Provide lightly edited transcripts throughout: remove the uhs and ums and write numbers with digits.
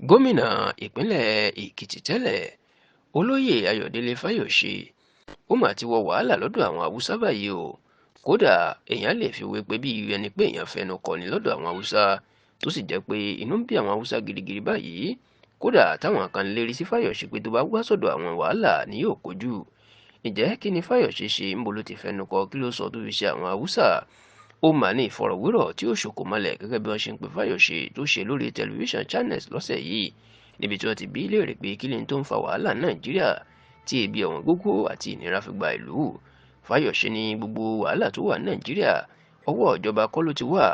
Gómìnà ìpínlẹ̀ Èkìtì tẹ́lẹ̀ Olóyè Ayọ̀délé Fáyọ̀ṣe ó mà ti wọ wàhálà lọ́dọ̀ àwọn Haúsá báyìí o. Kódà èèyàn lè fi wé pé bí ẹni pé èèyàn fẹnu kò ní lọ́dọ̀ àwọn Haúsá tó sì jẹ́ pé inú ń bí àwọn Haúsá gidigidi báyìí. Kódà táwọn kan lérí sí Fáyọ̀ṣe pé tó bá wá sọ́dọ̀ àwọn wàhálà ni yóò kojú. Ǹjẹ́ kí ni Fáyọ̀ṣe ṣe, ńbo ló ti fẹnu kò, kí ló sọ tó fi ṣe àwọn Haúsá? Ó mà ní ìfọ̀rọ̀wérọ̀ tí ó ṣòkò mọ́lẹ̀ gẹ́gẹ́ bí wọ́n ṣe ń pe Fáyọ̀ṣe tó ṣe lórí tẹlifíṣàn Channels lọ́sẹ̀ yìí, níbi tí wọ́n ti bi í léèrè pé kí ni tó ń fa wàhálà Nàìjíríà tí ebi ọ̀wọ́n gógó àti ìnira fi gba ìlú. Fáyọ̀ṣe ní gbogbo wàhálà tó wà Nàìjíríà ọwọ́ ìjọba kọ́ ló ti wà.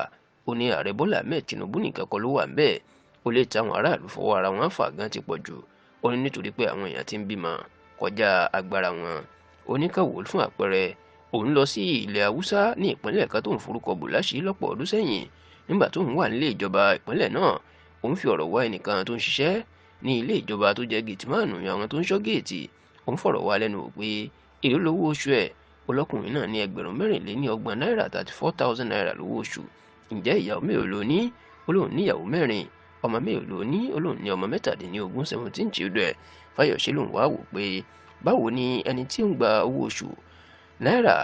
Ó ní ààrẹ Bọ́lá Ahmed Tinubu nìkan kọ́ ló wà ń bẹ́ẹ̀. Ó lè táwọn aráàlú fọwọ́ ara wọn fà gan ti pọ̀ jù. Ó ní nítorí pé àwọn èèyàn ti ń bímọ kọjá agbára wọn. Ó ní ká wò ó fún àpẹẹrẹ, òun lọ sí ilẹ̀ Haúsá ní ìpínlẹ̀ kan tó ń forúkọ bò láṣìírí lọ́pọ̀ ọdún sẹ́yìn. Nígbà tó ń wà nílé ìjọba ìpínlẹ̀ náà, òun fi ọ̀rọ̀ wá ẹnìkan tó ń ṣiṣẹ́ ní ilé ìjọba tó jẹ́ gìtìmáànù àwọn tó ń ṣọ́ géètì. Òun fọ̀rọ̀ wá lẹ́nu wò pé èló lówó oṣù ẹ̀. Ọlọ́kùnrin náà ní ẹgbẹ̀rún mẹ́rìnléníọgbọ̀n náírà 34,000 naira lówó oṣù. Ǹjẹ́ ìyàwó mélòó ló ní? Ó lóun ní ìyàwó 4. Ọmọ mélòó ló ní? Ó lóun ní ọmọ 17 17 children. Fáyọ̀ṣe lòun wá wò pé báwo ni ẹni tí ó ń gba owó oṣù náírà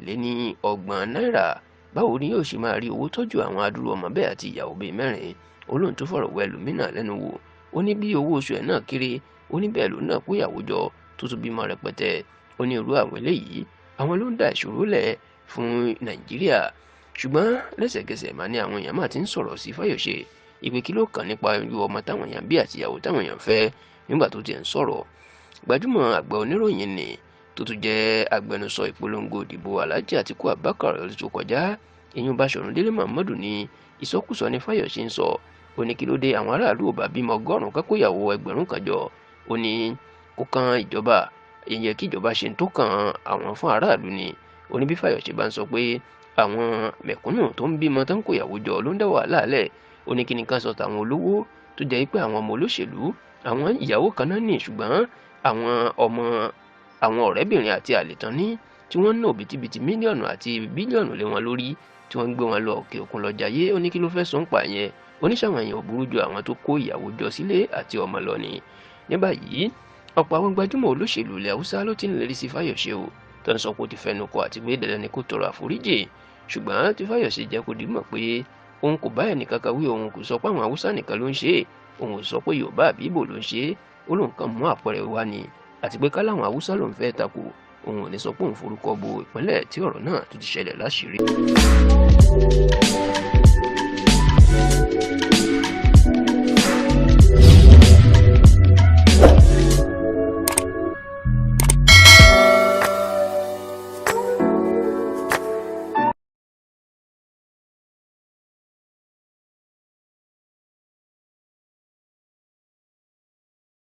4,léníọgbọ̀n náírà, báwo ni yóò ṣe máa rí owó tọ́jú àwọn adúrú ọmọ bẹ́ẹ̀ àti ìyàwó bíi 4? Ó lóun tó fọ̀rọ̀ wá ẹlòmínà lẹ́nu wò. Ó ní bí owó oṣù ẹ̀ náà kéré, ó ní bẹ́ẹ̀ lòun náà kó ìyàwó jọ tó tún bímọ rẹpẹtẹ. Ó ní irú àwọn eléyìí àwọn ló ń dá ìṣòro lẹ̀ fún Nàìjíríà. Ṣùgbọ́n lẹ́sẹ̀kẹsẹ̀ mà ní àwọn èèyàn máa ti ń sọ̀rọ̀ sí Fáyọ̀ṣe ìpè kí ló kàn nípa irú ọmọ táwọn èèyàn bí àti ìyàwó táwọn èèyàn fẹ́. Nígbà tó ti ń sọ̀rọ̀, gbajúmọ̀ àgbà oníròyìn ni tó tún jẹ́ agbẹnusọ ìpolongo ìdìbò Alhaji Atiku Abubakar lọ́dún tó kọjá, ìyún Báṣọ̀run Délé Mohammed, ní ìsọkúsọ ní Fáyọ̀ṣe ń sọ. Ó ní kí ló dé àwọn aráàlú ò bá bímọ 100 kákó ìyàwó 1000 kan jọ. Ó ní kó kan ìjọba, ìyẹn kí ìjọba ṣe tó kan àwọn fún aráàlú ni. Ó ní bí Fáyọ̀ṣe bá ń sọ pé àwọn mẹ̀kúnnù tó ń bímọ tó ń kó ìyàwó jọ ló ń dá wàhálà lẹ̀. Ó ní kí ni ká sọ tàwọn olówó tó jẹ́ pé àwọn ọmọ olóṣèlú àwọn ìyàwó kan náà ní, ṣùgbọ́n àwọn ọ̀rẹ́bìnrin àti àlètán ní tí wọ́n ń ná òbítíbitì mílíọ̀nù àti bílíọ̀nù lé wọn lórí tí wọ́n ń gbé wọn lọ òkè òkun lọ jayé. Ó ní kí ló fẹ́ sọ ń pa yẹn. Oníṣàwọn èèyàn ò burú ju àwọn tó kó ìyàwó jọ sílé àti ọmọ lọ ni. Ní báyìí ọ̀pọ̀ àwọn gbajúmọ̀ olóṣèlú ilẹ̀ Haúsá ló ti ń lérí sí Fáyọ̀ṣe o, tó ń sọ pé ó ti fẹnu kò àti pé dandan ni kó tọrọ àforíjì. Ṣùgbọ́n tí Fáyọ̀ṣe jẹ́ kó dìímọ̀ pé òun kò bá ẹnì kankan wí, òun kò sọ pé àwọn Haúsá nìkan ló ń ṣe é, òun ò sọ pé Yorùbá àbí Ìgbò ló ń ṣe é. Ó lóun kàn mú àpẹẹrẹ wá ni, àti pé ká láwọn Haúsá lòun fẹ́ takò, òun ò ní sọ pé òun forúkọ bo ìpínlẹ̀ tí ọ̀rọ̀ náà tó ti ṣẹlẹ̀ láṣìírí.